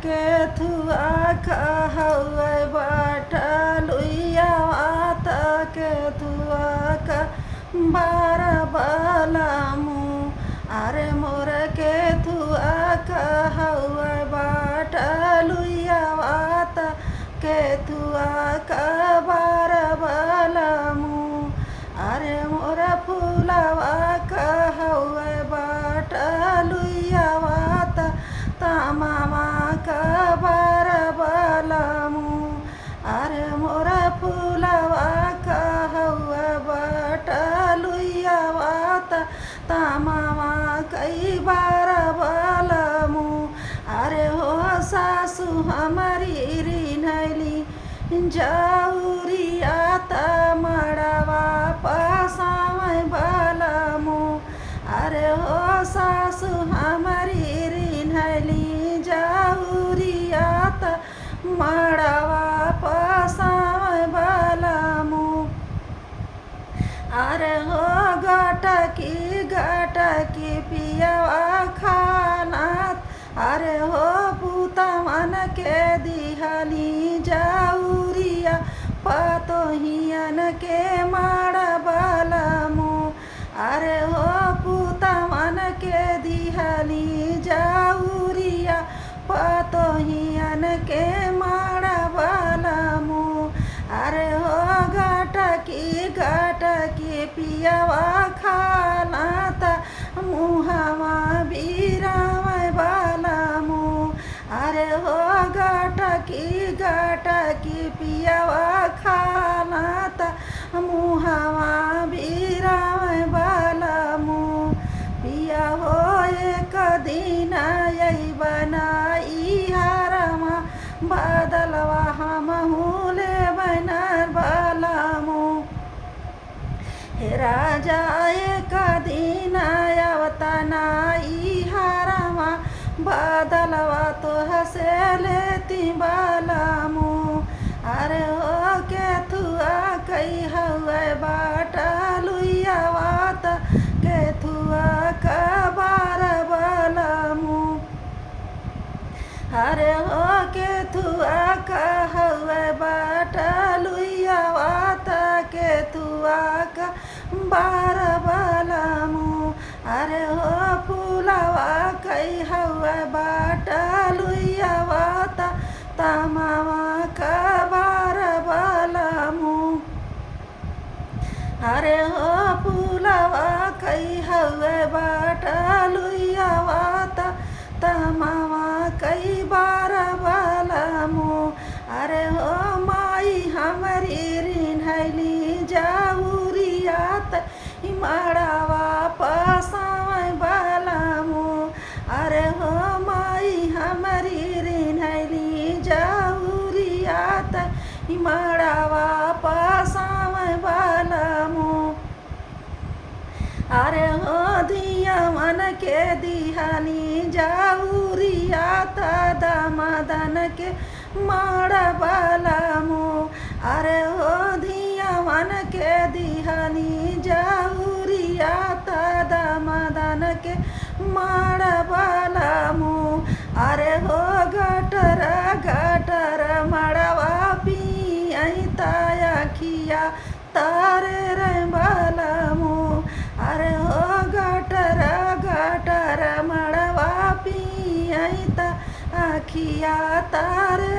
के थुआ कहवे बटलुइया वात के थुआ का बार बलमु अरे मोर के थुआ कहवे बटलुइया वात के थुआ का बार बलमु अरे मोर फूलवा कहवे बटलुइया वात तमामा का बार बलमु अरे मोर फूलवा कहवे बटलुइया वात तमामा कई बार बलमु अरे हो सासु हमारी रिनैली जौरिया त मड़वा पसावै बलमु अरे हो सासु हमारी रिनैली जौरिया त मड़वा पसावै बलमु अरे हो गटकी पियवा खानात अरे हो पुता मन के दिहली जौरिया पतोहियन के माड़ बलमु अरे हो पुता मन के दिहली जौरिया पतोहियन के माड़ बलमु अरे हो गटकी पियवा खानात मुहवा बिरावै बलमु अरे हो गटकी पियवा खानात मुहवा बिरावै बलमु पिया हो एक दिन बनाई हारमा बदलवा हमहु लेबै बलमु हे राजा एक दिन अवतनाई हारमा बदलवा तो हसे लेती बलमु अरे हो के थुआ कई हवे बटलुइया वात के थुआ का बार बलमु अरे हो के थुआ कहवे बटलुइया वात के थुआ का बार बलमु अरे हो फूलवा कई हवे बटलुइया वात तमावा का बार बलमु अरे हो फूलवा कई हवे बटलुइया वात तमावा कई बार बलमु अरे हो माई हमारी रिनैली जौरिया त मड़वा पसावै बलमु अरे हो माई हमारी रिनैली जौरिया त मड़वा पसावै बलमु अरे हो दिया मन के दिहली जौरिया त दमदन के माड़ बलमु अरे हो दिया मन के दिहली जौरिया त दमदन के माड़ बलमु अरे हो गटर मड़वा पियई तखिया तारे रे बलमु अरे हो गटर मड़वा पियई त अखिया तारे